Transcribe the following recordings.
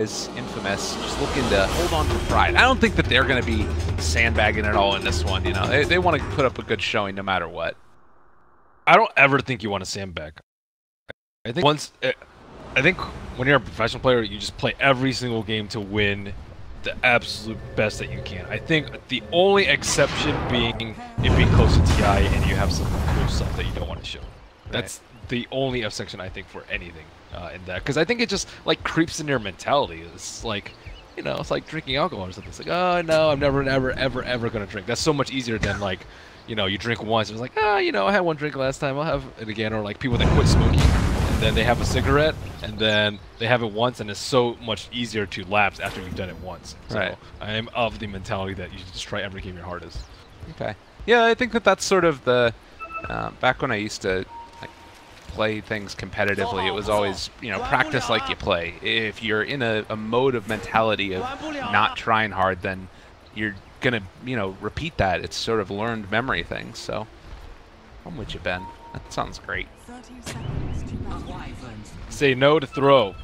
is Infamous just looking to hold on to pride. I don't think that they're going to be sandbagging at all in this one. You know, they want to put up a good showing no matter what. I don't ever think you want to sandbag. I think when you're a professional player, you just play every single game to win the absolute best that you can. I think the only exception being it being close to TI and you have some cool stuff that you don't want to show. That's the only exception I think for anything in that, because I think it just like creeps in your mentality. It's like, you know, it's like drinking alcohol or something. It's like, oh no, I'm never, ever gonna drink. That's so much easier than like, you know, you drink once. It's like, oh, you know, I had one drink last time, I'll have it again. Or like people that quit smoking and then they have a cigarette and then they have it once, and it's so much easier to lapse after you've done it once. So Right. I am of the mentality that you just try every game your hardest. Okay. Yeah, I think that that's sort of the back when I used to play things competitively, it was always, you know, practice like you play. If you're in a mode of mentality of not trying hard, then you're gonna, you know, repeat that. It's sort of learned memory things. So I'm with you, Ben. That sounds great. Say no to throw.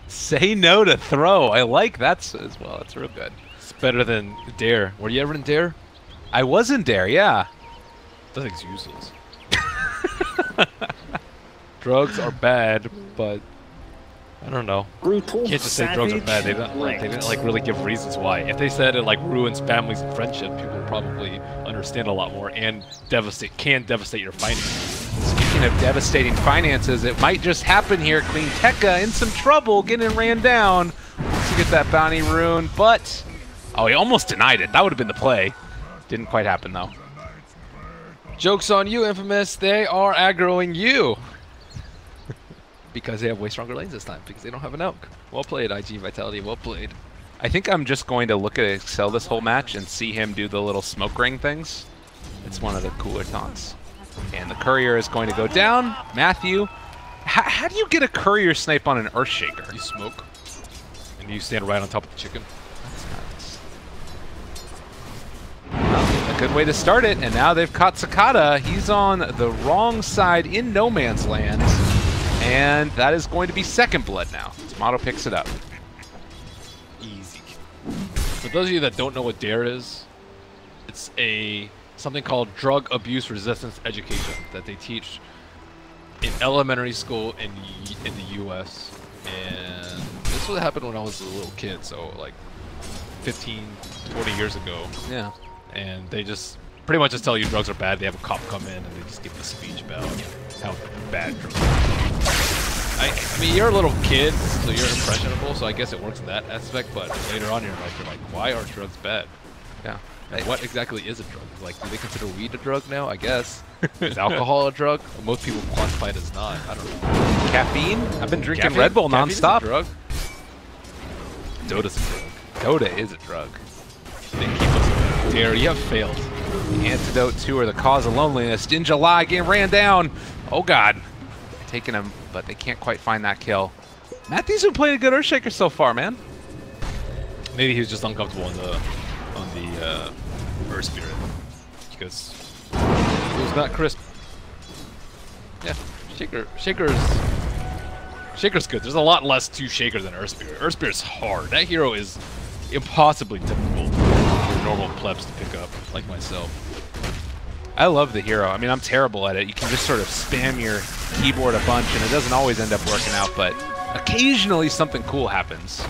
Say no to throw. I like that as well. It's real good. It's better than dare. Were you ever in dare? I was in dare, yeah. That thing's useless. Drugs are bad, but I don't know. You can't just say drugs are bad. They didn't like really give reasons why. If they said it like ruins families and friendship, people would probably understand a lot more and can devastate your finances. Speaking of devastating finances, it might just happen here. Queen Tekka in some trouble, getting ran down. Wants to get that bounty rune, but oh, he almost denied it. That would have been the play. Didn't quite happen though. Joke's on you, Infamous. They are aggroing you. Because they have way stronger lanes this time, because they don't have an elk. Well played, IG Vitality, well played. I think I'm just going to look at Excel this whole match and see him do the little smoke ring things. It's one of the cooler taunts. And the courier is going to go down. Matthew, how do you get a courier snipe on an Earthshaker? You smoke, and you stand right on top of the chicken. That's nuts. Well, a good way to start it, and now they've caught Sakata. He's on the wrong side in no man's land. And that is going to be second blood now. Tomato picks it up. Easy. For those of you that don't know what DARE is, it's something called drug abuse resistance education that they teach in elementary school in the U.S. And this would happen when I was a little kid, so like 15, 20 years ago. Yeah. And they just pretty much just tell you drugs are bad. They have a cop come in and they just give a speech about how bad drugs are. I mean, you're a little kid, so you're impressionable, so I guess it works in that aspect, but later on in your life, you're like, why are drugs bad? Yeah. And what exactly is a drug? Like, do they consider weed a drug now? I guess. Is alcohol a drug? Most people classify it as not. I don't know. Caffeine? I've been drinking Red Bull nonstop. Drug? Dota's a drug. Dota is a drug. They keep us DARE. You have failed. The antidote to or the cause of loneliness. In July, getting ran down. Oh God. Taking him, but they can't quite find that kill. Matthew's been playing a good Earthshaker so far, man. Maybe he was just uncomfortable on the Earth Spirit because it was not crisp. Yeah, Shaker's good. There's a lot less to Shaker than Earth Spirit. Earth Spirit's hard. That hero is impossibly difficult for normal plebs to pick up, like myself. I love the hero. I mean, I'm terrible at it. You can just sort of spam your keyboard a bunch, and it doesn't always end up working out, but occasionally something cool happens.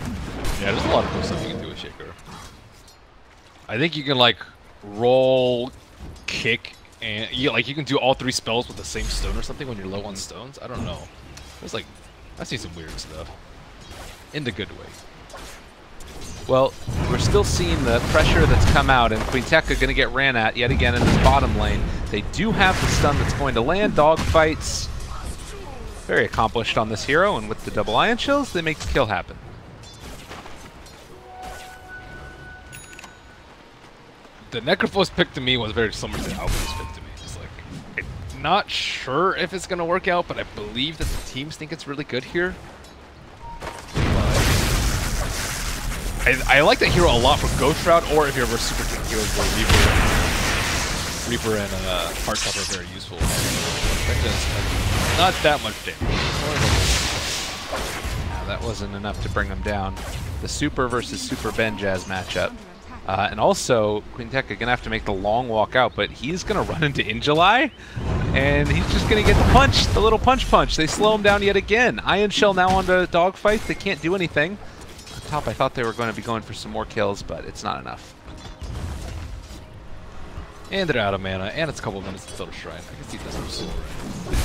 Yeah, there's a lot of cool stuff you can do with Shaker. I think you can, like, roll, kick, and you can do all 3 spells with the same stone or something when you're low on stones. I don't know. There's, like, I've seen some weird stuff. In the good way. Well, we're still seeing the pressure that's come out, and Queen Tekka going to get ran at yet again in this bottom lane. They do have the stun that's going to land. Dogfights. Very accomplished on this hero, and with the double ion chills, they make the kill happen. The Necrophos pick to me was very similar to the Alchemist pick to me. It's like, I'm not sure if it's going to work out, but I believe that the teams think it's really good here. I like that hero a lot for Ghost Shroud, or if you're ever super kick heroes where Reaper and Heartstopper are very useful. That does not that much damage. that wasn't enough to bring him down. The Super versus Super Benjaz matchup. And also, Quinteka going to have to make the long walk out, but he's going to run into Injali, and he's just going to get the punch, the little punch. They slow him down yet again. Iron Shell now on the dogfight. They can't do anything. On top, I thought they were going to be going for some more kills, but it's not enough. And they're out of mana, and it's a couple of minutes until the Shrine. I can see this from Soul Ray.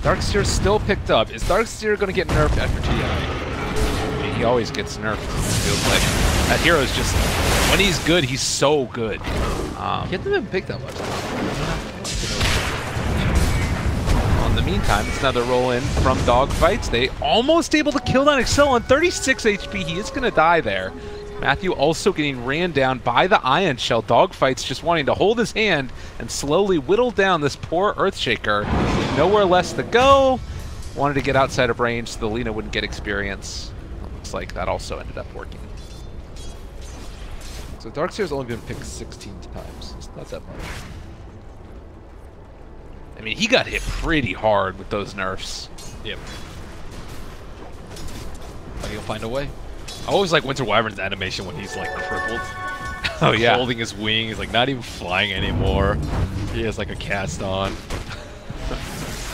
Darkseer's still picked up. Is Darkseer going to get nerfed after TI? He always gets nerfed, it feels like. That hero's just, when he's good, he's so good. He hasn't been picked that much. Well, in the meantime, it's another roll in from dogfights. They almost able to kill down Excel on 36 HP. He is going to die there. Matthew also getting ran down by the Ion Shell. Dogfights just wanting to hold his hand and slowly whittle down this poor Earthshaker. Nowhere less to go. Wanted to get outside of range so the Lina wouldn't get experience. Looks like that also ended up working. So Darkseer's only been picked 16 times. It's not that much. I mean, he got hit pretty hard with those nerfs. Yep. But he'll find a way. I always like Winter Wyvern's animation when he's like crippled. Oh yeah. Holding his wing. He's like not even flying anymore. He has like a cast on.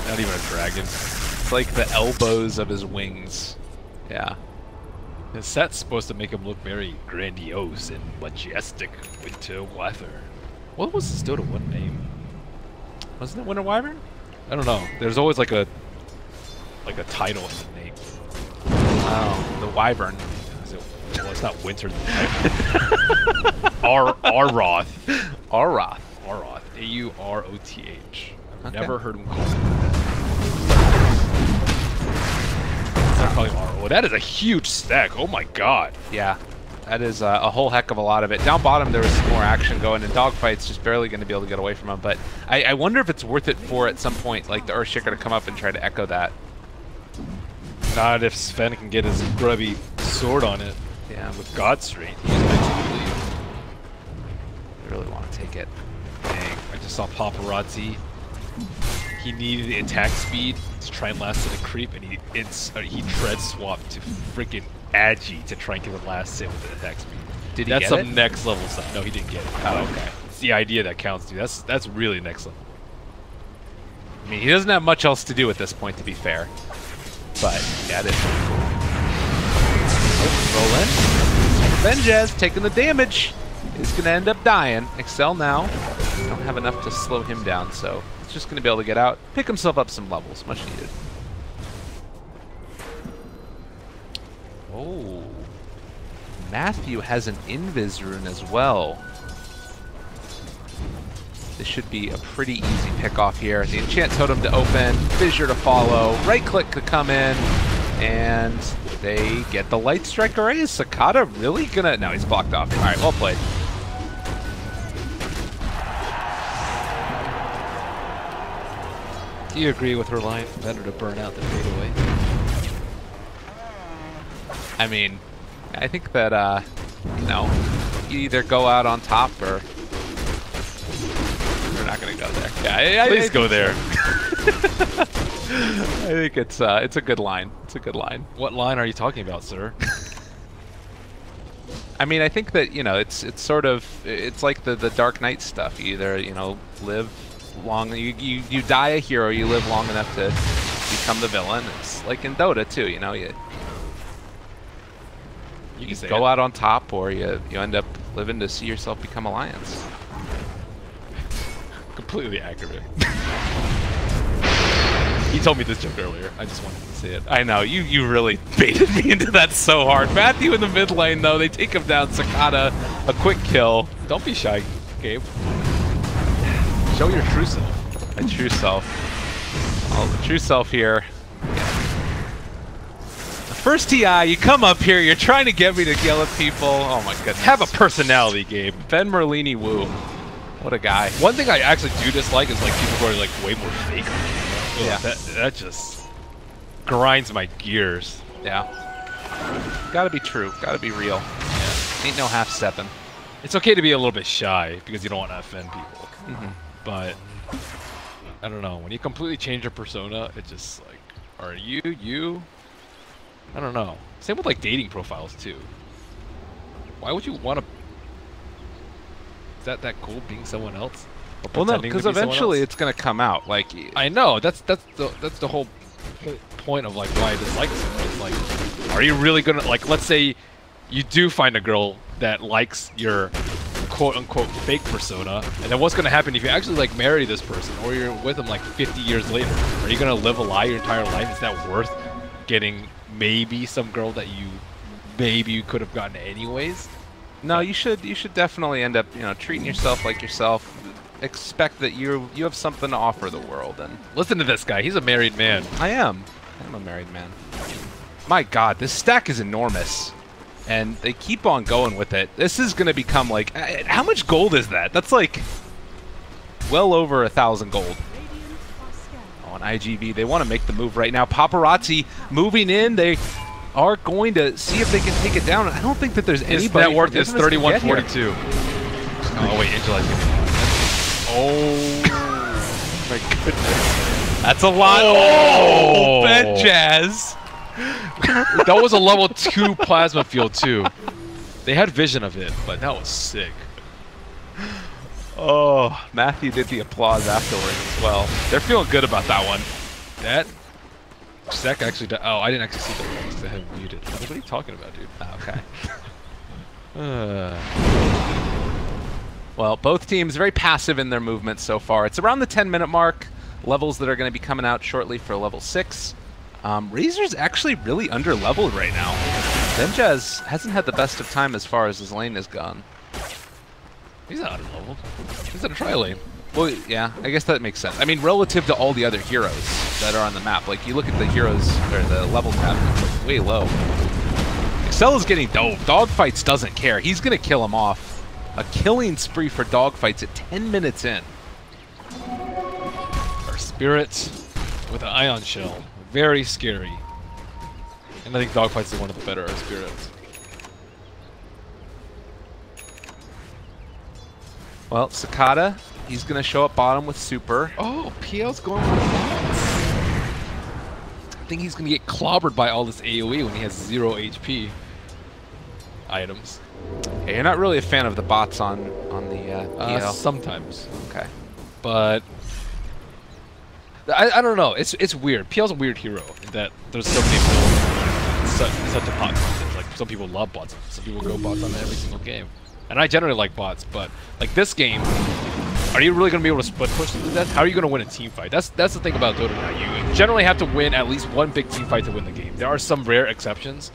Not even a dragon. It's like the elbows of his wings. Yeah. The set's supposed to make him look very grandiose and majestic. Winter Wyvern. What was his Dota 1 name? Wasn't it Winter Wyvern? I don't know. There's always like a title in the name. Oh, the Wyvern. Well, it's not Winter. Aroth. Aroth. Aroth. A-U-R-O-T-H. I've Okay. never heard him called that. Start calling him Aroth. Oh, that is a huge stack. Oh my god. Yeah, that is a whole heck of a lot of it. Down bottom, there was some more action going, and Dogfight's just barely going to be able to get away from him. But I wonder if it's worth it for, at some point, like the Earthshaker to come up and try to echo that. Not if Sven can get his grubby sword on it. Yeah, With God Straight, he's meant to leave. I really want to take it. Dang, I just saw Paparazzi. He needed the attack speed to try and last hit a creep, and he tread swapped to freaking Agi to try and get the last hit with the attack speed. Did he That's get some it? next level stuff. No, he didn't get it. Oh, okay. It's the idea that counts, dude. That's really next level. I mean, he doesn't have much else to do at this point, to be fair. But, yeah, it is pretty cool. Roll in. Benjaz taking the damage. He's going to end up dying. Excel now. Don't have enough to slow him down, so he's just going to be able to get out, pick himself up some levels. Much needed. Oh. Matthew has an Invis rune as well. This should be a pretty easy pick off here. The Enchant Totem to open, Fissure to follow, right click to come in, and they get the Light Strike Array. Is Sakata really gonna? No, he's blocked off. All right, well played. Do you agree with her line? Better to burn out than fade away. I mean, I think that, you know, you either go out on top or we're not gonna go there. Yeah, Please go there. I think it's a good line. It's a good line. What line are you talking about, sir? I mean, I think that, you know, it's sort of, it's like the Dark Knight stuff. You either, you know, live long, you die a hero, you live long enough to become the villain. It's like in Dota too, you know, you You can go out on top, or you end up living to see yourself become Alliance. Completely accurate. He told me this joke earlier. I just wanted to say it. I know, you really baited me into that so hard. Matthew in the mid lane, though, they take him down. Sakata, a quick kill. Don't be shy, Gabe. Show your true self. My true self. Oh, the true self here. First TI, you come up here, you're trying to get me to yell at people. Oh my goodness. Have a personality, Gabe. Ben Merlini Woo. What a guy. One thing I actually do dislike is like people who are like way more fake. Yeah. That just grinds my gears. Yeah. Gotta be true. Gotta be real. Yeah. Ain't no half-stepping. It's okay to be a little bit shy because you don't want to offend people. But I don't know. When you completely change your persona, it's just like, are you? I don't know. Same with like dating profiles too. Why would you want to? Is that cool being someone else? Or Well, no, pretending to because be someone eventually else? it's gonna come out. Like, I know. That's the whole point of like why I dislike it so much. It's like, are you really gonna like? Let's say you do find a girl that likes your quote-unquote fake persona, and then what's gonna happen if you actually like marry this person, or you're with them like 50 years later? Are you gonna live a lie your entire life? Is that worth getting maybe some girl that you could have gotten anyways? no, you should definitely end up, you know, treating yourself like yourself. Expect that you have something to offer the world, and Listen to this guy. He's a married man. I'm a married man. My God, this stack is enormous, and they keep on going with it. This is gonna become like, how much gold is that? That's like well over 1,000 gold. On IGV, they want to make the move right now. Paparazzi moving in. They are going to see if they can take it down. I don't think that there's His anybody. net worth is forgiveness to get here. 3142. Oh wait, Angela's giving me. Oh my goodness. That's a lot. Oh, Ben Jazz. That was a level 2 plasma field too. They had vision of it, but that was sick. Oh, Matthew did the applause afterwards as well. They're feeling good about that one. That Zach actually. Oh, I didn't actually see that because I have it muted. What are you talking about, dude? Okay. Well, both teams very passive in their movements so far. It's around the 10-minute mark. Levels that are going to be coming out shortly for level 6. Razor's actually really under-leveled right now. Benjaz hasn't had the best of time as far as his lane has gone. He's not under-leveled. He's in a tri lane. Well, yeah, I guess that makes sense. I mean, relative to all the other heroes that are on the map. Like, you look at the heroes, or the level tab, it's like way low. Excel is getting dove. Dogfights doesn't care. He's going to kill him off. A killing spree for Dogfights at 10 minutes in. Our Spirit with an ion shell. Very scary. And I think Dogfights is one of the better Spirits. Well, Cicada, he's going to show up bottom with Super. Oh, PL's going for bots. I think he's going to get clobbered by all this AoE when he has 0 HP items. Hey, you're not really a fan of the bots on the PL. Sometimes. Okay. But I don't know. It's weird. PL's a weird hero in that there's so many people such a hot content. Like some people love bots. Some people go bots on every single game. And I generally like bots, but like this game, are you really going to be able to split push them to death? How are you going to win a team fight? That's the thing about Dota now. You generally have to win at least one big team fight to win the game. There are some rare exceptions.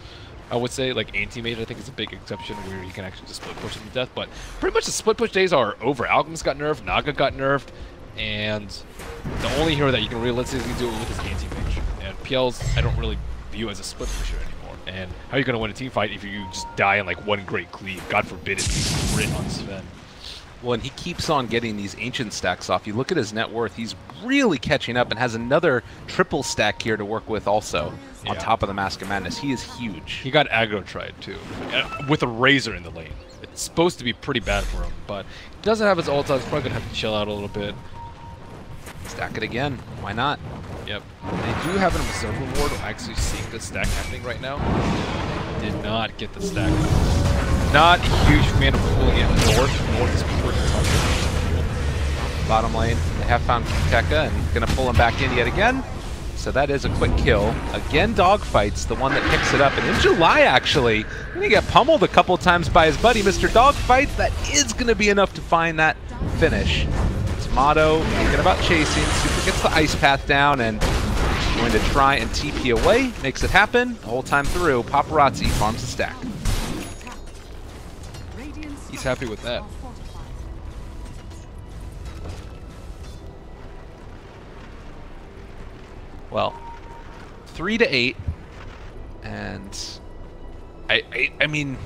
I would say like Anti-Mage I think is a big exception where you can actually just split push them to death, but pretty much the split push days are over. Alchemist got nerfed, Naga got nerfed, and the only hero that you can realistically do it with is Anti-Mage. And PL's I don't really view as a split pusher anymore. And how are you going to win a team fight if you just die in like one great cleave? God forbid it's Sprint on Sven. Well, and he keeps on getting these ancient stacks off. You look at his net worth, he's really catching up and has another triple stack here to work with also on top of the Mask of Madness. He is huge. He got aggro tried too, with a Razor in the lane. It's supposed to be pretty bad for him, but he doesn't have his ult, so he's probably going to have to chill out a little bit. Stack it again. Why not? Yep. They do have an observer ward. I'm actually seeing the stack happening right now. Did not get the stack. Not a huge fan of pulling it north. North is pretty tough. Bottom lane, they have found Kuteka and going to pull him back in yet again. So that is a quick kill. Again, Dogfights, the one that picks it up. And in July, actually, going to get pummeled a couple times by his buddy, Mr. Dogfights. That is going to be enough to find that finish. It's Motto thinking about chasing. Super gets the ice path down and going to try and TP away. Makes it happen. The whole time through, Paparazzi farms the stack. He's happy with that. Well, 3-8, and I mean,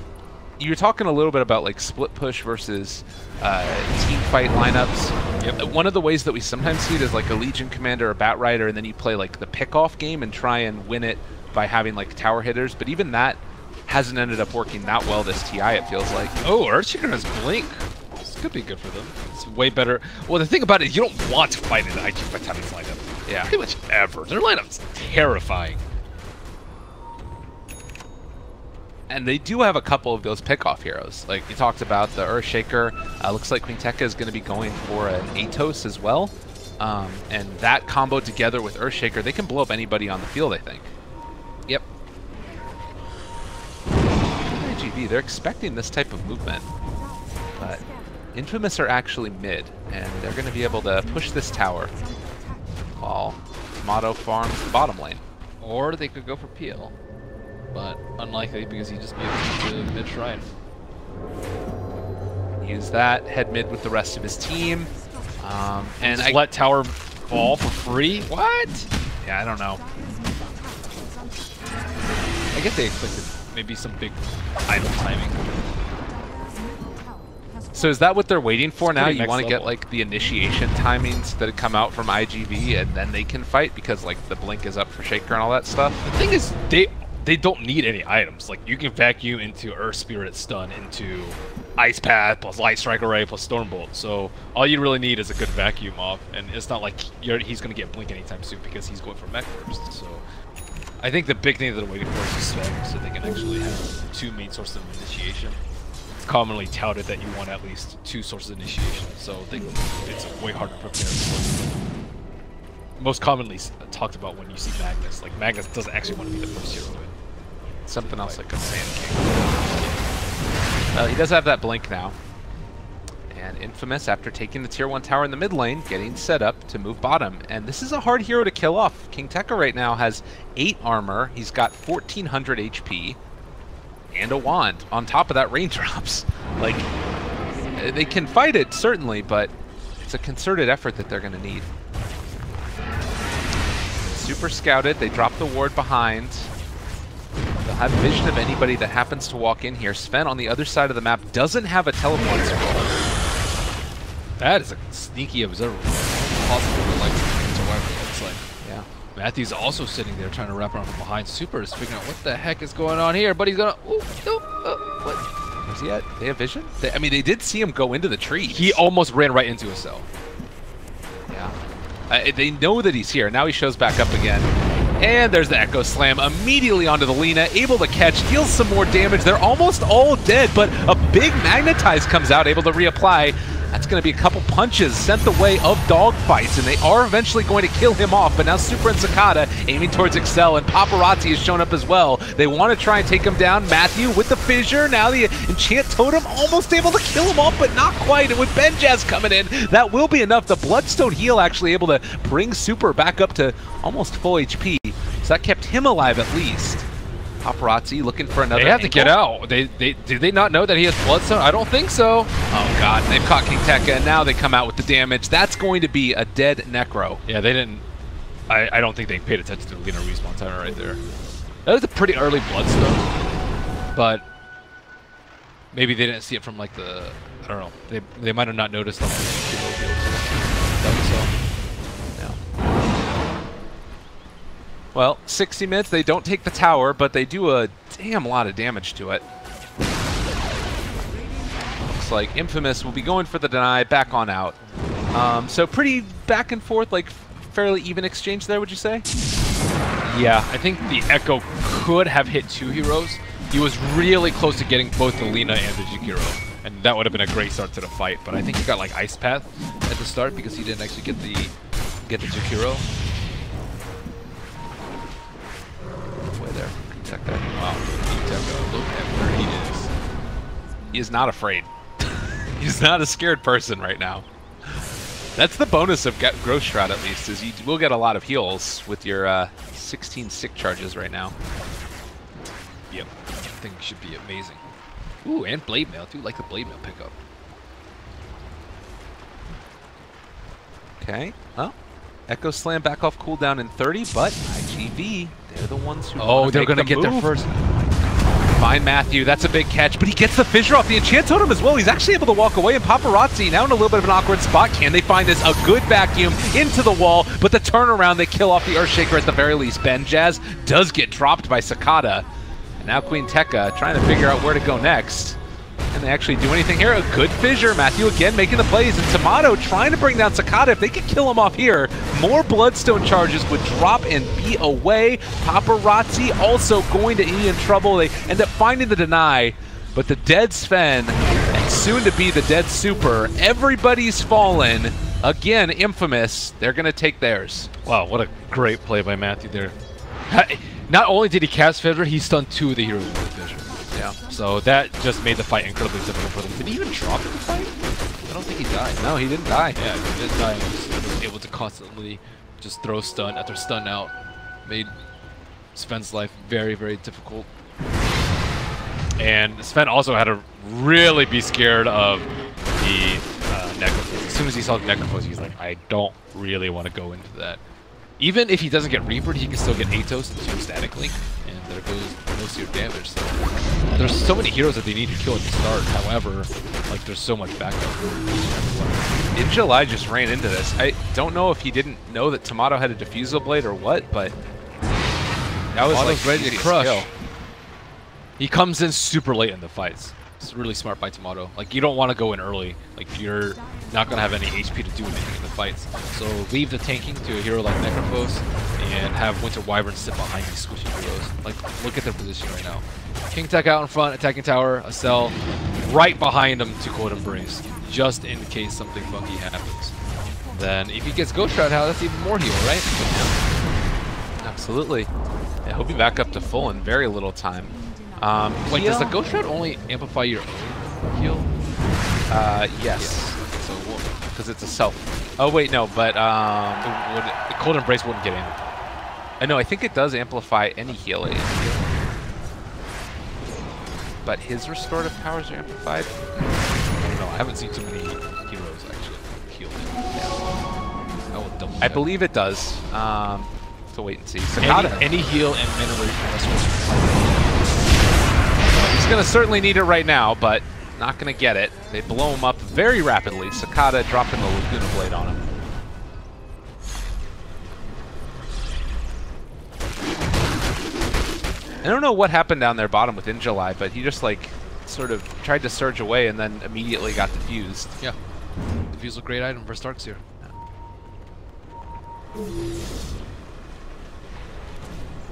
you're talking a little bit about like split push versus team fight lineups. Yep. One of the ways that we sometimes see it is like a Legion Commander or Bat Rider, and then you play like the pick-off game and try and win it by having like tower hitters. But even that hasn't ended up working that well this TI, it feels like. Oh, Earthshaker has Blink. This could be good for them. It's way better. Well, the thing about it, you don't want to fight in the IG Fatality's lineup. Yeah. Pretty much ever. Their lineup's terrifying. And they do have a couple of those pickoff heroes. Like you talked about, the Earthshaker. Looks like Queen Tekka is going to be going for an Atos as well. And that combo together with Earthshaker, they can blow up anybody on the field, I think. Yep. IGV, they're expecting this type of movement. But Infamous are actually mid, and they're going to be able to push this tower while Motto farms the bottom lane. Or they could go for PL. But unlikely because he just gives it to mid shrine. Use that, head mid with the rest of his team. And just let tower fall for free? What? Yeah, I don't know. I guess they expected maybe some big idle timing. So is that what they're waiting for now? You want to get level. like the initiation timings that come out from IGV and then they can fight because like the blink is up for Shaker and all that stuff? The thing is, they don't need any items. Like you can vacuum into Earth Spirit Stun into Ice Path plus Light Strike Array plus Stormbolt. So all you really need is a good vacuum off, and it's not like he's going to get blink anytime soon because he's going for mech first. So I think the big thing that they're waiting for is a spec, so they can actually have 2 main sources of initiation. It's commonly touted that you want at least 2 sources of initiation, so it's way harder to prepare for. Most commonly talked about when you see Magnus. Like Magnus doesn't actually want to be the first hero in. Something else like a Sand King. Well, he does have that blink now. And Infamous, after taking the tier 1 tower in the mid lane, getting set up to move bottom. And this is a hard hero to kill off. King Tekka right now has 8 armor. He's got 1400 HP. And a wand. On top of that, raindrops. Like, they can fight it, certainly, but it's a concerted effort that they're going to need. Super scouted. They drop the ward behind. They'll have vision of anybody that happens to walk in here. Sven on the other side of the map doesn't have a teleport scroll. That is a sneaky observer. Possible to like whatever it looks like. Yeah. Matthew's also sitting there trying to wrap around from behind. Super is figuring out what the heck is going on here, but he's gonna. Ooh, no, what? Where's he at? They have vision? I mean, they did see him go into the trees. He almost ran right into a cell. Yeah. They know that he's here. Now he shows back up again. And there's the Echo Slam immediately onto the Lina, able to catch, deals some more damage. They're almost all dead, but a big Magnetize comes out, able to reapply. That's going to be a couple punches sent the way of dogfights, and they are eventually going to kill him off. But now Super and Cicada aiming towards Excel, and Paparazzi has shown up as well. They want to try and take him down. Matthew with the fissure. Now the Enchant Totem almost able to kill him off, but not quite. And with Benjaz coming in, that will be enough. The Bloodstone heal actually able to bring Super back up to almost full HP. So that kept him alive at least. Paparazzi looking for another. They have to get out. Did they not know that he has Bloodstone? I don't think so. Oh god, they've caught King Tekka, and now they come out with the damage. That's going to be a dead Necro. Yeah, they didn't. I don't think they paid attention to the Lina respawn timer right there. That was a pretty early Bloodstone, but maybe they didn't see it from like the. I don't know. They might have not noticed on the Well, 60 minutes, they don't take the tower, but they do a damn lot of damage to it. Looks like Infamous will be going for the deny, back on out. So pretty back and forth, like fairly even exchange there, would you say? Yeah, I think the Echo could have hit 2 heroes. He was really close to getting both the Lina and the Jukiro, and that would have been a great start to the fight. But I think he got like Ice Path at the start because he didn't actually get the Jukiro. There. Tekka. Wow, Tekka, look at where he is. He is not afraid. He's not a scared person right now. That's the bonus of Growth Shroud, at least, is you will get a lot of heals with your 16 sick charges right now. Yep, I think it should be amazing. Ooh, and Blade Mail. I do like the Blade Mail pickup. Okay, well, Echo Slam back off cooldown in 30, but IGV, they're the ones who they're going to get there first. Find Matthew, that's a big catch, but he gets the fissure off the Enchant Totem as well. He's actually able to walk away, and Paparazzi now in a little bit of an awkward spot. Can they find this? A good vacuum into the wall, but the turnaround, they kill off the Earthshaker at the very least. Benjaz does get dropped by Cicada. And now Queen Tekka trying to figure out where to go next. Can they actually do anything here? A good fissure. Matthew again making the plays, and Tomato trying to bring down Sakata. If they could kill him off here, more Bloodstone charges would drop and be away. Paparazzi also going to be in trouble. They end up finding the deny, but the dead Sven, and soon to be the dead Super, everybody's fallen. Again, Infamous, they're going to take theirs. Wow, what a great play by Matthew there. Not only did he cast Fissure, he stunned 2 of the heroes with Fissure. Yeah. So that just made the fight incredibly difficult for them. Did he even drop in the fight? I don't think he died. No, he didn't die. Yeah, he didn't die. He was able to constantly just throw stun after stun out. Made Sven's life very, very difficult. And Sven also had to really be scared of the Necrophos. As soon as he saw the Necrophos, he's like, I don't really want to go into that. Even if he doesn't get Reapered, he can still get Atos and 2 Static Link, and there goes most of your damage. So there's so many heroes that they need to kill at the start. However, like there's so much backup for each and every one. In July just ran into this. I don't know if he didn't know that Tomato had a Diffusal Blade or what, but that was like ready to easy crush. skill. He comes in super late in the fights. It's really smart by Tomato. Like, you don't want to go in early. Like, you're not going to have any HP to do anything in the fights. So leave the tanking to a hero like Necrophos and have Winter Wyvern sit behind these squishy heroes. Like, look at their position right now. King Tech out in front, attacking tower, a cell right behind him to Cold Embrace, just in case something funky happens. Then if he gets Ghost Shroud out, that's even more heal, right? Absolutely. Yeah, he'll be back up to full in very little time. Wait, does the Ghost Shroud only amplify your own heal? Yes. So, because it's a self. Oh wait, no, but The Cold Embrace wouldn't get in. no, I think it does amplify any heal. But his restorative powers are amplified. I don't know. I haven't seen too many heroes actually heal. Yeah. I will double check. I believe it does. So wait and see. Any heal and mana restoration. He's going to certainly need it right now, but not going to get it. They blow him up very rapidly. Sakata dropping the Laguna Blade on him. I don't know what happened down there bottom with Injuly, but he just like sort of tried to surge away and then immediately got diffused. Yeah. Diffuse is a great item for Starks here.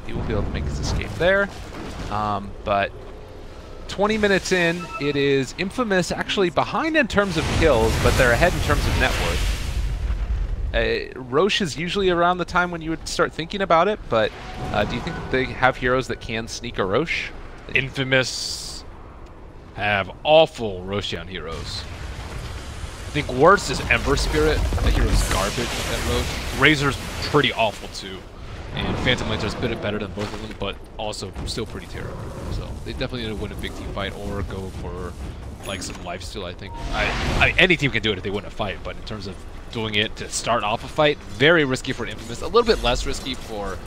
He will be able to make his escape there. But 20 minutes in, it is Infamous actually behind in terms of kills, but they're ahead in terms of net worth. Roche is usually around the time when you would start thinking about it, but do you think that they have heroes that can sneak a Roche? Infamous have awful Roshan heroes. I think worst is Ember Spirit. That hero's garbage at Roche. Razor's pretty awful too. And Phantom Lancer's a bit better than both of them, but also still pretty terrible. So they definitely need to win a big team fight or go for like some lifesteal, I think. Any team can do it if they win a fight, but in terms of doing it to start off a fight, very risky for Infamous. A little bit less risky for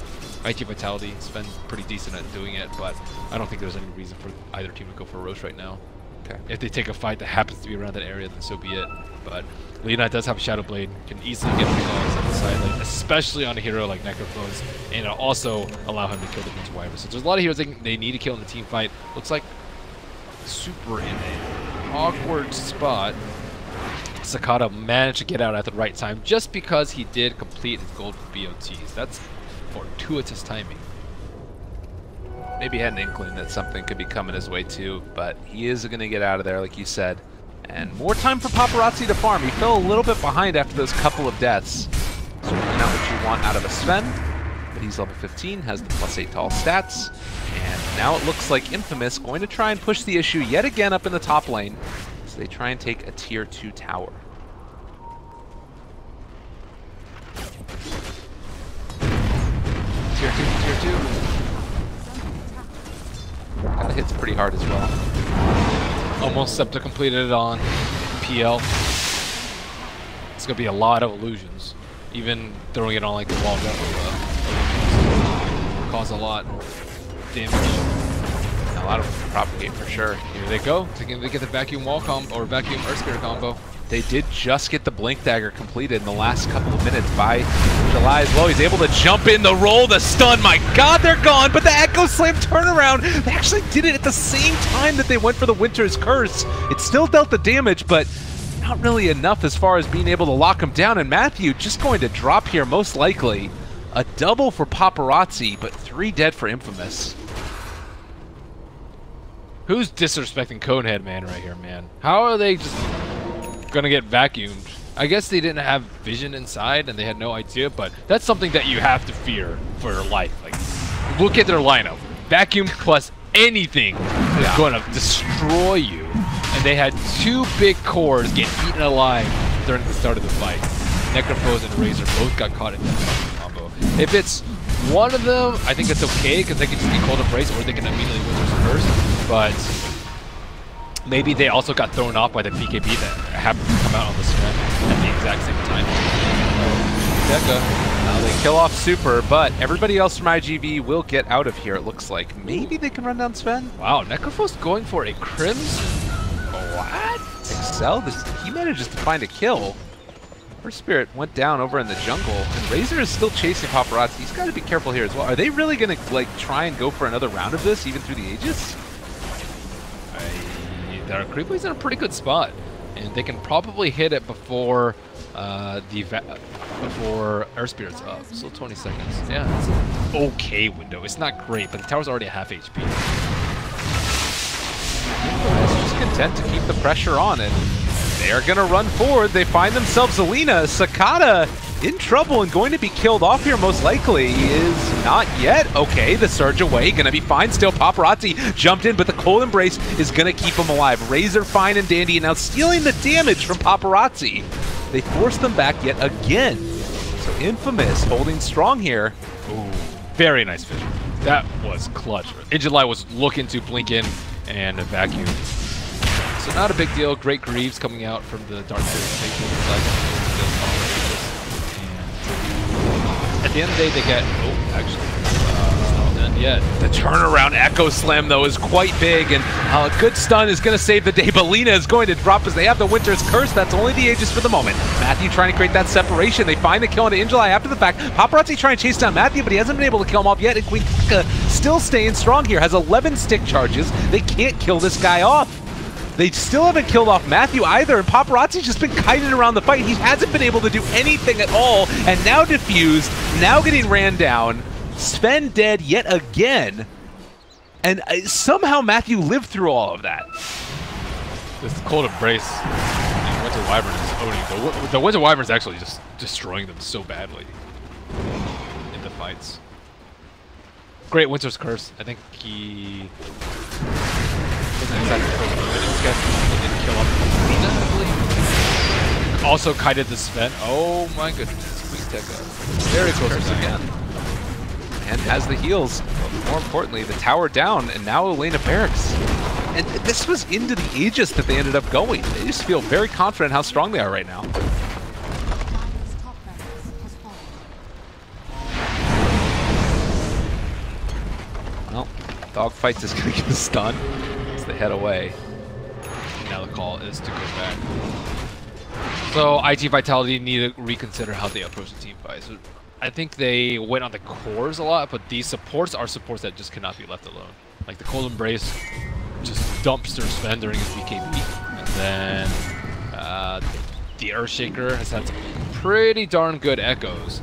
IG Vitality. It's been pretty decent at doing it, but I don't think there's any reason for either team to go for Roche right now. Okay. If they take a fight that happens to be around that area, then so be it. But Leonite does have a Shadow Blade, can easily get resolves on the side lane, especially on a hero like Necrophos, and it'll also allow him to kill the Winter Wyvern. So there's a lot of heroes they need to kill in the team fight. Looks like Super in an awkward spot. Sakata managed to get out at the right time just because he did complete his gold BOTs. That's fortuitous timing. Maybe had an inkling that something could be coming his way too, but he is going to get out of there, like you said. And more time for Paparazzi to farm. He fell a little bit behind after those couple of deaths. Certainly not what you want out of a Sven, but he's level 15, has the +8 to all stats. And now it looks like Infamous going to try and push the issue yet again up in the top lane. So they try and take a tier 2 tower. Tier 2. Kinda hits pretty hard as well. Almost Septa completed it on PL. It's going to be a lot of illusions. Even throwing it on like the wall gun will cause a lot of damage. A lot of propagate for sure. Here they go. They get the vacuum wall combo or vacuum Earth Spirit combo. They did just get the Blink Dagger completed in the last couple of minutes by July as well. He's able to jump in the roll, the stun. My God, they're gone, but the Echo Slam turnaround, they actually did it at the same time that they went for the Winter's Curse. It still dealt the damage, but not really enough as far as being able to lock him down. And Matthew just going to drop here, most likely. A double for Paparazzi, but 3 dead for Infamous. Who's disrespecting Conehead Man right here, man? How are they just gonna get vacuumed? I guess they didn't have vision inside and they had no idea, but that's something that you have to fear for your life. Like, look at their lineup. Vacuum plus anything is gonna destroy you. And they had 2 big cores get eaten alive during the start of the fight. Necrophos and Razor both got caught in that combo. If it's one of them, I think it's okay, because they can just get Cold Embrace or they can immediately win their first. But maybe they also got thrown off by the BKB that happened to come out on the Sven at the exact same time. Now they kill off Super, but everybody else from IGV will get out of here, it looks like. Maybe they can run down Sven? Wow, Necrophos going for a Crimson? What? Excel, he manages to find a kill. First Spirit went down over in the jungle, and Razor is still chasing Paparazzi. He's got to be careful here as well. Are they really going to like try and go for another round of this, even through the Aegis? Their Creepway's in a pretty good spot, and they can probably hit it before before Earth Spirit's up. Still 20 seconds. Yeah, it's an okay window. It's not great, but the tower's already at half HP. Just content to keep the pressure on it. They are going to run forward. They find themselves Alina. Sakata in trouble and going to be killed off here most likely. Is not yet. Okay, the surge away. Going to be fine still. Paparazzi jumped in, but the Cold Embrace is going to keep him alive. Razor fine and dandy, and now stealing the damage from Paparazzi. They force them back yet again. So Infamous holding strong here. Ooh, very nice vision. That was clutch. Injuly was looking to blink in and vacuum. So not a big deal. Great Greaves coming out from the Dark Spirit. And at the end of the day, they get... Oh, actually. Not yet. The turnaround Echo Slam, though, is quite big. And a good stun is going to save the day. But Lina is going to drop as they have the Winter's Curse. That's only the Aegis for the moment. Matthew trying to create that separation. They find the kill on Injuly after the fact. Paparazzi trying to chase down Matthew, but he hasn't been able to kill him off yet. And Queen Kaka still staying strong here. Has 11 stick charges. They can't kill this guy off. They still haven't killed off Matthew either, and Paparazzi's just been kited around the fight. He hasn't been able to do anything at all, and now diffused, now getting ran down. Sven dead yet again, and somehow Matthew lived through all of that. This Cold Embrace, and Winter Wyvern is owning. The Winter Wyvern is actually just destroying them so badly in the fights. Great Winter's Curse. I think he... didn't kill off Lina, I believe. Also kited the Sven. Oh my goodness. Very close again. And has the heals. But more importantly, the tower down, and now Elena Barracks. And this was into the Aegis that they ended up going. They just feel very confident how strong they are right now. Well, Dogfights is going to get the stun. They head away. Now the call is to go back. So IG Vitality need to reconsider how they approach the team fight. So I think they went on the cores a lot, but these supports are supports that just cannot be left alone. Like the Cold Embrace just dumps their Sven during his BKB. And then the Earthshaker has had some pretty darn good echoes.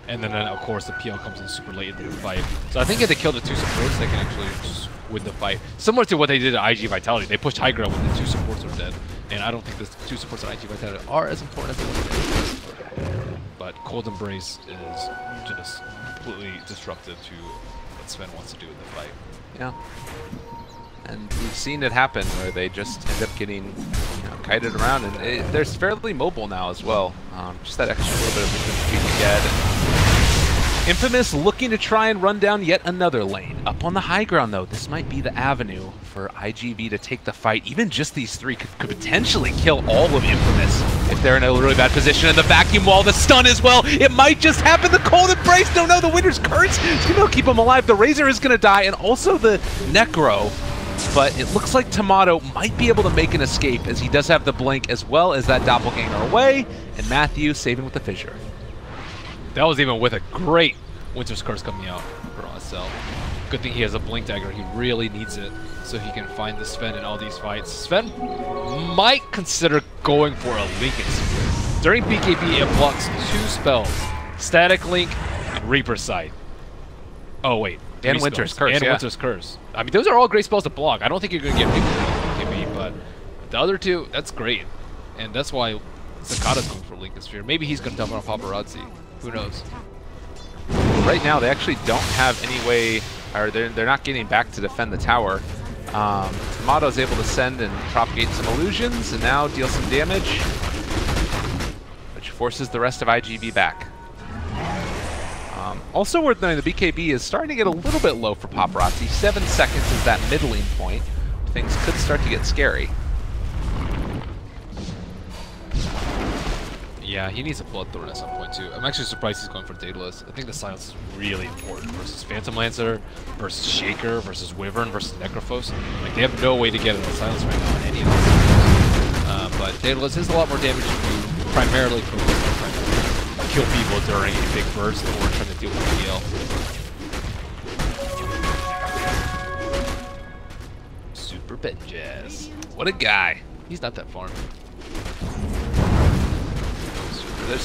And then, of course, the PL comes in super late in the fight. So I think if they kill the 2 supports, they can actually just win the fight. Similar to what they did at IG Vitality. They pushed high ground when the 2 supports are dead. And I don't think the 2 supports at IG Vitality are as important as they want to be. But Cold Embrace is just completely disruptive to what Sven wants to do in the fight. Yeah. And we've seen it happen where they just end up getting kited around, and they're fairly mobile now as well. Just that extra little bit of movement you can get. Infamous looking to try and run down yet another lane. Up on the high ground, though, this might be the avenue for IGV to take the fight. Even just these 3 could potentially kill all of Infamous if they're in a really bad position. And the vacuum wall, the stun as well. It might just happen. The Cold Embrace. No, the Winter's Curse is going to keep him alive. The Razor is going to die, and also the Necro. but it looks like Tomato might be able to make an escape as he does have the blink as well as that doppelganger away, and Matthew saving with the fissure. That was even with a great Winter's Curse coming out for SL. Good thing he has a blink dagger. He really needs it so he can find the Sven in all these fights. Sven might consider going for a Lincoln Sphere. During BKB, it blocks 2 spells, Static Link and Reaper Sight. Oh wait, and Winter's Curse. And yeah. Winter's Curse. I mean, those are all great spells to block. I don't think you're going to get BKB, but the other 2, that's great. And that's why Sakata's going for Lincoln Sphere. Maybe he's going to dump on Paparazzi. Who knows? Right now, they actually don't have any way, or they're not getting back to defend the tower. Tomato's able to send and propagate some illusions, and now deal some damage, which forces the rest of IGV back. Also worth noting, the BKB is starting to get a little bit low for Paparazzi. 7 seconds is that middling point. Things could start to get scary. Yeah, he needs a Bloodthorn at some point too. I'm actually surprised he's going for Daedalus. I think the silence is really important versus Phantom Lancer, versus Shaker, versus Wyvern, versus Necrophos. Like, they have no way to get it on silence right now on any of these. But Daedalus is a lot more damage if you primarily focus on trying to kill people during a big burst or trying to deal with PL. Super Benjaz. What a guy. He's not that far.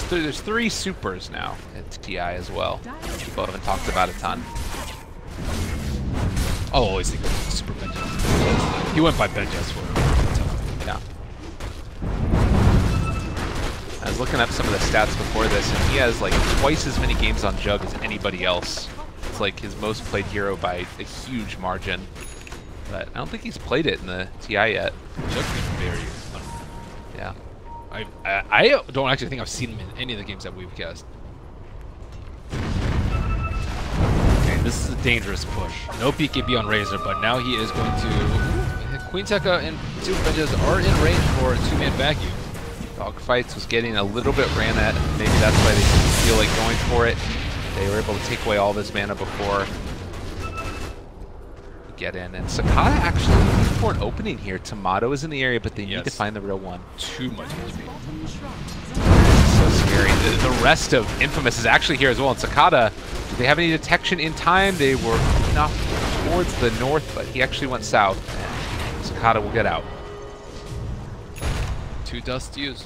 There's 3 supers now at TI as well. People haven't talked about a ton. I'll always think of Super Benjaz. He went by Benjaz for a time. Yeah. I was looking up some of the stats before this, and he has like twice as many games on Jug as anybody else. It's like his most played hero by a huge margin. But I don't think he's played it in the TI yet. Jug's been very fun. Yeah. I don't actually think I've seen him in any of the games that we've cast. Okay, this is a dangerous push. No BKB on Razor, but now he is going to... Queen Tekka and Super Benjaz are in range for a 2-man vacuum. Dogfights was getting a little bit ran at. Maybe that's why they didn't feel like going for it. They were able to take away all this mana before get in. And Sakata actually looking for an opening here. Tomato is in the area, but they need to find the real one. Too much HP. So scary. The rest of Infamous is actually here as well. And Sakata, do they have any detection in time? They were not towards the north, but he actually went south. And Sakata will get out. 2 dust used.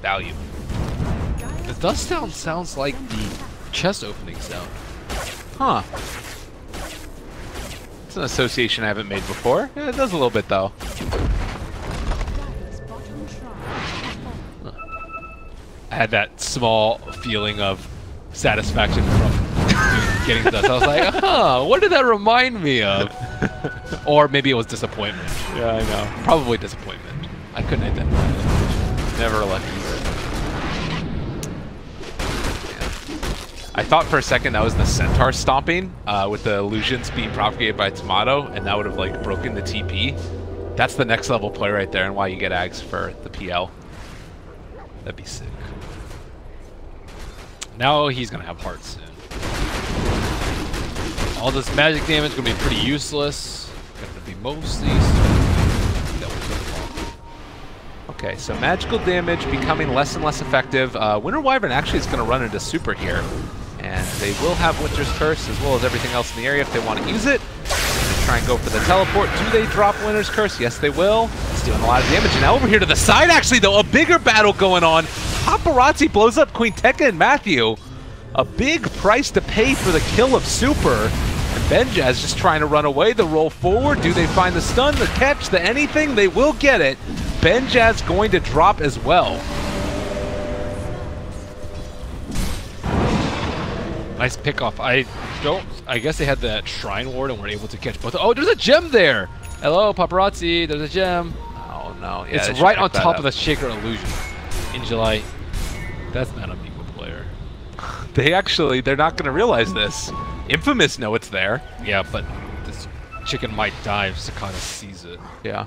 Value. The dust sound sounds like the chest opening sound. Huh. It's an association I haven't made before. Yeah, it does a little bit though. I had that small feeling of satisfaction from getting the dust. I was like, huh, what did that remind me of? Or maybe it was disappointment. Yeah, I know. Probably disappointment. I couldn't identify it. Never lucky. I thought for a second that was the Centaur stomping with the illusions being propagated by Tomato, and that would have like broken the TP. That's the next level play right there, and why you get Ags for the PL. That'd be sick. Now he's gonna have hearts soon. All this magic damage gonna be pretty useless. Gonna be mostly. Okay, so magical damage becoming less and less effective. Winter Wyvern actually is going to run into Super here. And they will have Winter's Curse as well as everything else in the area if they want to use it. They try and go for the teleport. Do they drop Winter's Curse? Yes, they will. It's doing a lot of damage. And now over here to the side, actually, though, a bigger battle going on. Paparazzi blows up Queen Tekka and Matthew. A big price to pay for the kill of Super. And Benjaz just trying to run away. The roll forward. Do they find the stun, the catch, the anything? They will get it. Benjaz going to drop as well. Nice pickoff. I guess they had that Shrine Ward and were able to catch both. Oh, there's a gem there! Hello, Paparazzi, there's a gem. Oh no, yeah, it's right on top of the Shaker illusion. In July. That's not a Miko player. They're not gonna realize this. Infamous know it's there. Yeah, but this chicken might die if Sakata sees it. Yeah.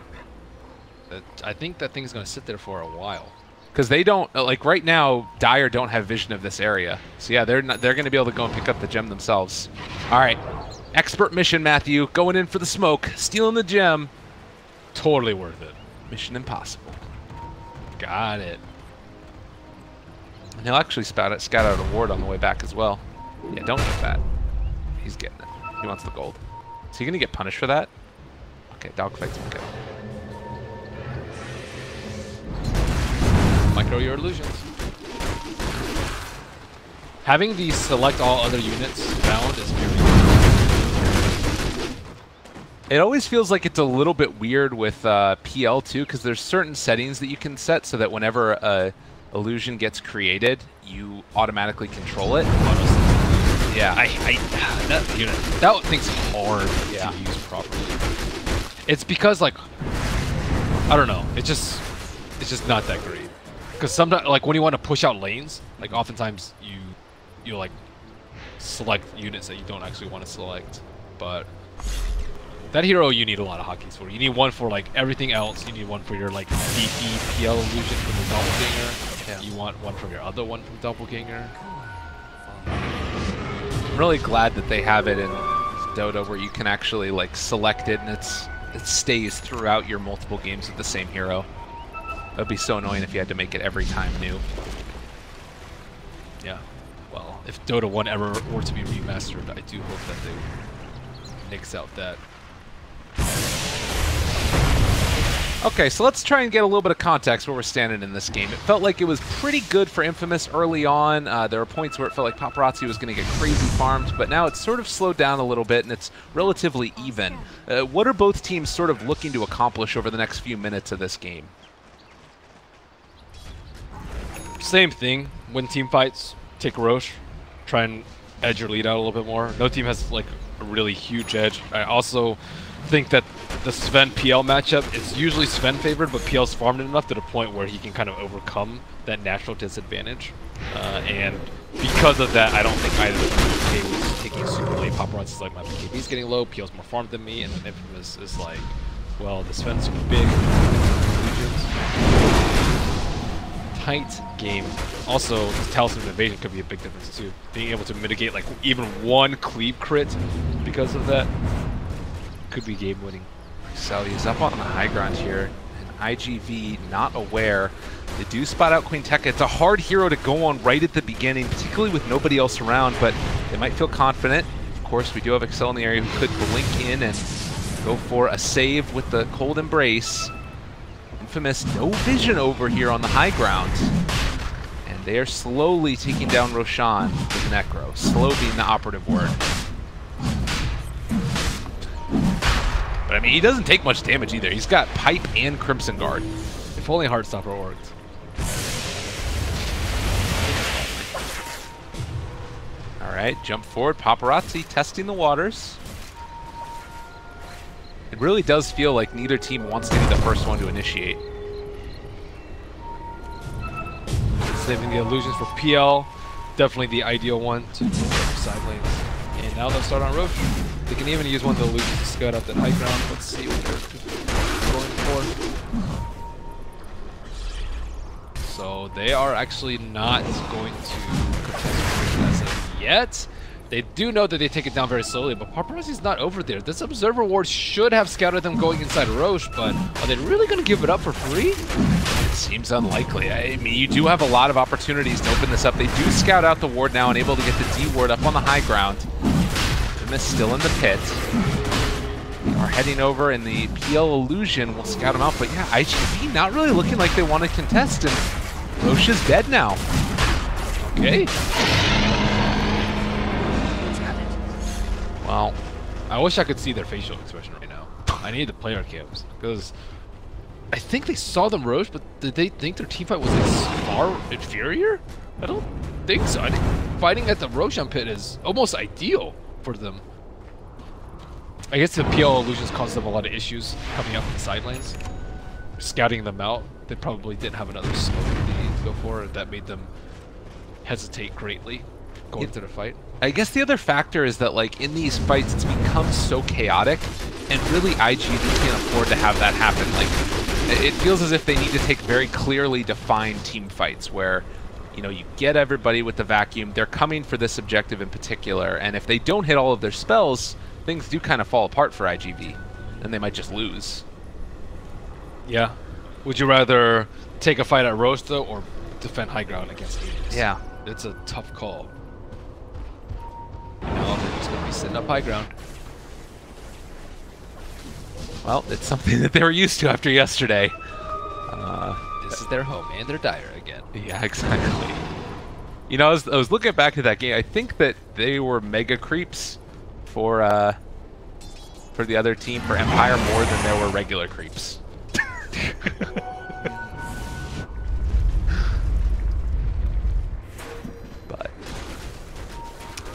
I think that thing's gonna sit there for a while. Because they don't, like right now, Dire don't have vision of this area. So yeah, they're going to be able to go and pick up the gem themselves. All right, Expert mission, Matthew. Going in for the smoke. Stealing the gem. Totally worth it. Mission impossible. Got it. And he'll actually scout out a ward on the way back as well. Yeah, don't get that. He's getting it. He wants the gold. Is he going to get punished for that? Okay, dogfight's okay. Micro your illusions. Having the select all other units bound is very good. It always feels like it's a little bit weird with PL too, because there's certain settings that you can set so that whenever a illusion gets created, you automatically control it. Yeah, that thing's hard to use properly. It's because like I don't know, it's just not that great. Because sometimes, like when you want to push out lanes, like oftentimes you like select units that you don't actually want to select. But that hero you need a lot of hotkeys for. You need one for like everything else. You need one for your like DP PL illusion from the doppelganger. Yeah. You want one from your other one from doppelganger. I'm really glad that they have it in Dota where you can actually like select it and it stays throughout your multiple games with the same hero. That would be so annoying if you had to make it every time new. Yeah. Well, if Dota 1 ever were to be remastered, I do hope that they nix out that. Okay, so let's try and get a little bit of context where we're standing in this game. It felt like it was pretty good for Infamous early on. There were points where it felt like Paparazzi was going to get crazy farmed, but now it's sort of slowed down a little bit and it's relatively even. What are both teams sort of looking to accomplish over the next few minutes of this game? Same thing. Win team fights, take Roche, try and edge your lead out a little bit more. No team has like a really huge edge. I also think that the Sven PL matchup is usually Sven favored, but PL's farmed enough to the point where he can kind of overcome that natural disadvantage. And because of that, I don't think either of them was taking super late. Paparazzi's like, my BKB's getting low, PL's more farmed than me, and then Infamous is like, well, the Sven's super big. Tight game. Also, Talisman Invasion could be a big difference too. Being able to mitigate like even one cleave crit because of that could be game winning. So he's up on the high ground here, and IGV not aware. They do spot out Queen Tekka. It's a hard hero to go on right at the beginning, particularly with nobody else around, but they might feel confident. Of course, we do have Excel in the area who could blink in and go for a save with the Cold Embrace. Infamous, no vision over here on the high ground. And they are slowly taking down Roshan with Necro. Slow being the operative word. But I mean, he doesn't take much damage either. He's got Pipe and Crimson Guard. If only Heartstopper worked. Alright, jump forward. Paparazzi testing the waters. It really does feel like neither team wants to be the first one to initiate. Saving the illusions for PL. Definitely the ideal one to side lanes. And now they'll start on Roche. They can even use one of the illusions to scout out that high ground. Let's see what they're going for. So they are actually not going to contest as of yet. They do know that they take it down very slowly, but Paparazzi's not over there. This Observer Ward should have scouted them going inside Roche, but are they really going to give it up for free? It seems unlikely. I mean, you do have a lot of opportunities to open this up. They do scout out the ward now and able to get the D ward up on the high ground. Infamous still in the pit. They are heading over, and the PL Illusion will scout him out, but yeah, IGV not really looking like they want to contest, and Roche is dead now. Okay. Well, I wish I could see their facial expression right now. I need the player cams, because I think they saw them Roche, but did they think their teamfight was like far inferior? I don't think so. I think fighting at the Roshan pit is almost ideal for them. I guess the PL illusions caused them a lot of issues coming out from the side lanes. Scouting them out, they probably didn't have another smoke that they needed to go for, and that made them hesitate greatly going into the fight. I guess the other factor is that, like, in these fights, it's become so chaotic, and really IGV can't afford to have that happen. Like, it feels as if they need to take very clearly defined team fights where, you know, you get everybody with the vacuum, they're coming for this objective in particular, and if they don't hit all of their spells, things do kind of fall apart for IGV, and they might just lose. Yeah. Would you rather take a fight at Roast, though, or defend high ground against Hades? Yeah. It's a tough call. Now they're just going to be sitting up high ground. Well, it's something that they were used to after yesterday. This is their home, and they're dire again. Yeah, exactly. You know, I was looking back at that game. I think that they were mega creeps for the other team, for Empire, more than there were regular creeps. But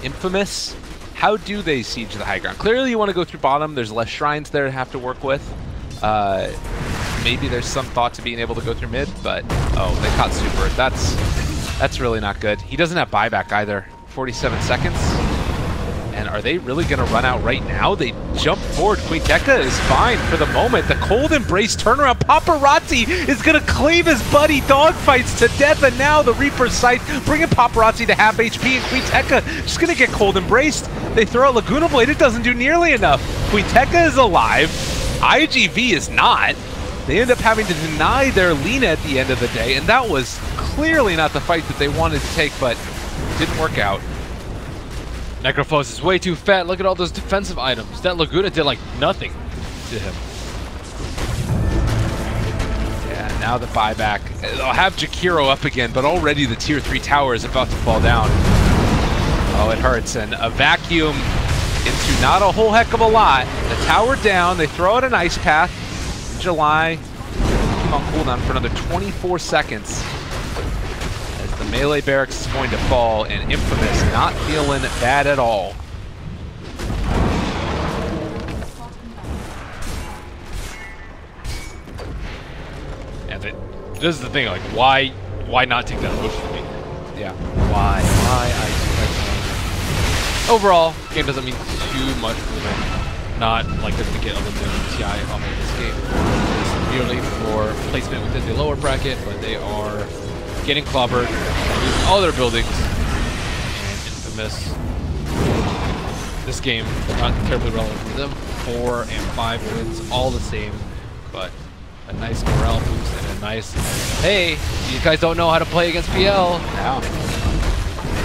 Infamous, how do they siege the high ground? Clearly you want to go through bottom. There's less shrines there to have to work with. Maybe there's some thought to being able to go through mid, but oh, they caught Super. That's really not good. He doesn't have buyback either. 47 seconds. And are they really going to run out right now? They jump forward. Queen Tekka is fine for the moment. The cold embrace turnaround. Paparazzi is going to cleave his buddy Dogfights to death. And now the Reaper's Sight bringing Paparazzi to half HP. And Queen Tekka just going to get cold embraced. They throw out Laguna Blade. It doesn't do nearly enough. Queen Tekka is alive. IGV is not. They end up having to deny their Lina at the end of the day. And that was clearly not the fight that they wanted to take, but didn't work out. Necrophos is way too fat. Look at all those defensive items. That Laguna did like nothing to him. Yeah, now the buyback. They'll have Jakiro up again, but already the tier 3 tower is about to fall down. Oh, it hurts. And a vacuum into not a whole heck of a lot. The tower down. They throw out an ice path. July. Keep on cooldown for another 24 seconds. The melee barracks is going to fall, and Infamous not feeling bad at all. And this is the thing, like, why not take that motion? I mean, Yeah. why? Overall, game doesn't mean too much for them. Not like they're going to get eliminated from TI off of this game. It's merely for placement within the lower bracket, but they are getting clobbered, losing all their buildings, and Infamous. This game, not terribly relevant for them. 4 and 5 wins, all the same, but a nice morale boost and a nice, hey, you guys don't know how to play against PL. Now,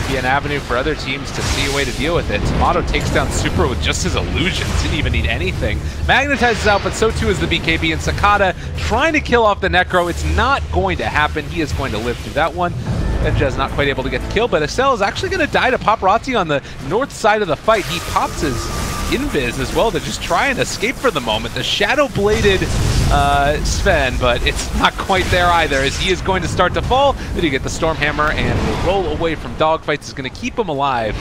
maybe an avenue for other teams to see a way to deal with it. Tomato takes down Super with just his illusions. Didn't even need anything. Magnetizes out, but so too is the BKB. And Sakata trying to kill off the Necro. It's not going to happen. He is going to live through that one. Benja's not quite able to get the kill, but Estelle is actually going to die to Paparazzi on the north side of the fight. He pops his invis as well to just try and escape for the moment. The shadow-bladed Sven, but it's not quite there either, as he is going to start to fall. Then you get the Stormhammer, and will roll away from Dogfights. Is going to keep him alive,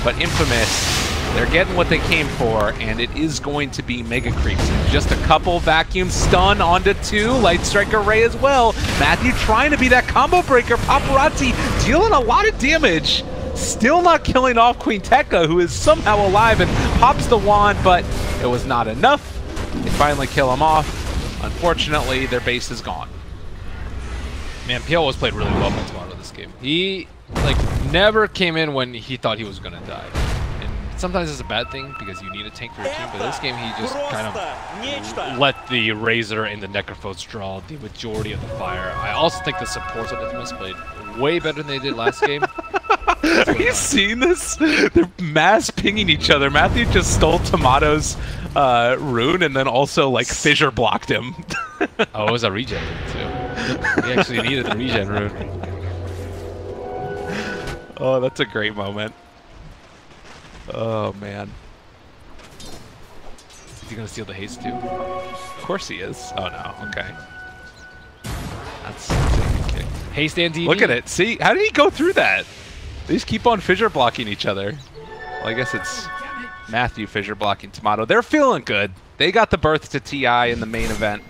but Infamous, they're getting what they came for, and it is going to be Mega Creeps. Just a couple vacuum stun onto 2, Light Strike Array as well. Matthew trying to be that combo breaker. Paparazzi dealing a lot of damage. Still not killing off Queen Tekka, who is somehow alive and pops the wand, but it was not enough. They finally kill him off. Unfortunately, their base is gone. Man, PL was played really well by Tomato this game. He like never came in when he thought he was gonna die. And sometimes it's a bad thing because you need a tank for your team, but this game he just kind of let the Razor and the Necrophos draw the majority of the fire. I also think the supports on Infamous played way better than they did last game. Are you seeing this? They're mass pinging each other. Matthew just stole Tomato's rune and then also like fissure blocked him. Oh, it was a regen too. He actually needed the regen rune. Oh, that's a great moment. Oh man. Is he gonna steal the haste too? Of course he is. Oh no, okay. That's a good kick. Haste and DD. Look at it. See? How did he go through that? They just keep on fissure blocking each other. Well, I guess it's Matthew fissure blocking Tomato. They're feeling good. They got the berth to TI in the main event.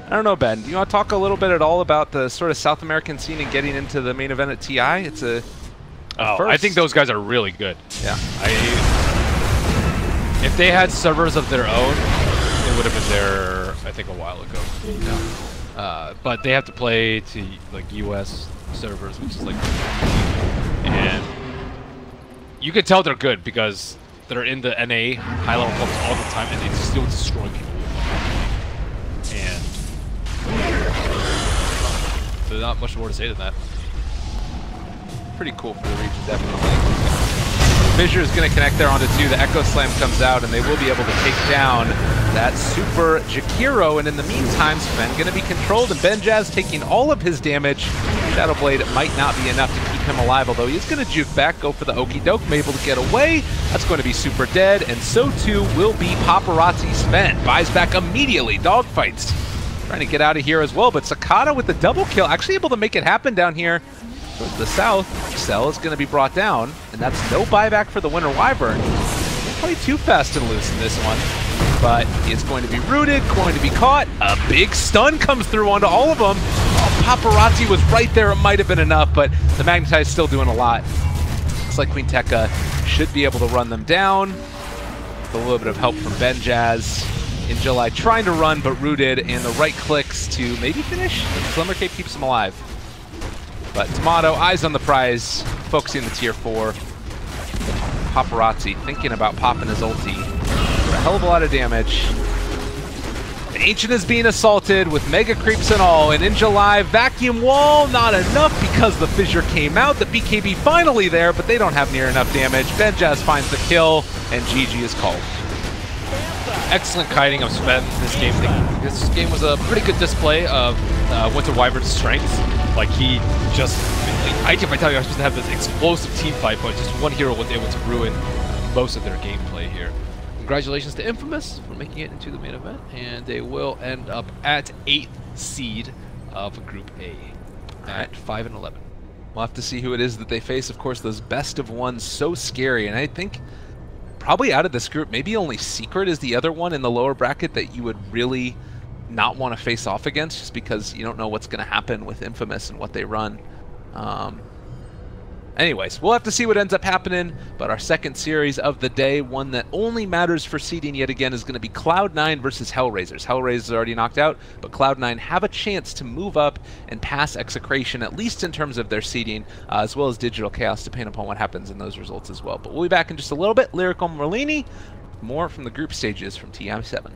I don't know, Ben. Do you want to talk a little bit at all about the sort of South American scene and getting into the main event at TI? It's a first. I think those guys are really good. Yeah. If they had servers of their own, they would have been there, I think, a while ago. But they have to play to like US servers, which is like, and you can tell they're good because they're in the NA high level clubs all the time, and they still destroy people. And there's not much more to say than that. Pretty cool for the region, definitely. Fissure is going to connect there onto 2. The Echo Slam comes out, and they will be able to take down that Super Jakiro. And in the meantime, Sven going to be controlled, and Benjaz taking all of his damage. Shadow Blade might not be enough to keep him alive, although he's going to juke back, go for the Okie Doke, able to get away. That's going to be super dead, and so too will be Paparazzi Sven. Buys back immediately, dogfights. Trying to get out of here as well, but Sakata with the double kill, actually able to make it happen down here. Towards the south, Cell is going to be brought down, and that's no buyback for the Winter Wyvern. Not quite too fast and loose in this one, but it's going to be rooted, going to be caught. A big stun comes through onto all of them. Oh, Paparazzi was right there. It might have been enough, but the Magnetize still doing a lot. Looks like Queen Tekka should be able to run them down. With a little bit of help from Benjaz. In July, trying to run, but rooted, and the right clicks to maybe finish. The Slimmer Cape keeps him alive. But Tomato, eyes on the prize, focusing the tier 4. Paparazzi thinking about popping his ulti for a hell of a lot of damage. The Ancient is being assaulted with mega creeps and all, and in July, vacuum wall, not enough because the Fissure came out. The BKB finally there, but they don't have near enough damage. Benjaz finds the kill, and GG is called. Excellent kiting of Sven this game. This game was a pretty good display of Winter Wyvern's strengths. Like, he just... IGV Vitality are supposed to have this explosive team fight, but just one hero was able to ruin most of their gameplay here. Congratulations to Infamous for making it into the main event, and they will end up at 8th seed of Group A at 5-11. We'll have to see who it is that they face. Of course, those best of ones, so scary, and I think probably out of this group, maybe only Secret is the other one in the lower bracket that you would really not want to face off against, just because you don't know what's going to happen with Infamous and what they run. Anyways, we'll have to see what ends up happening, but our second series of the day, one that only matters for seeding yet again, is going to be Cloud9 versus Hellraisers. Hellraisers are already knocked out, but Cloud9 have a chance to move up and pass Execration, at least in terms of their seeding, as well as Digital Chaos, depending upon what happens in those results as well. But we'll be back in just a little bit. Lyrical Merlini, more from the group stages from TI7.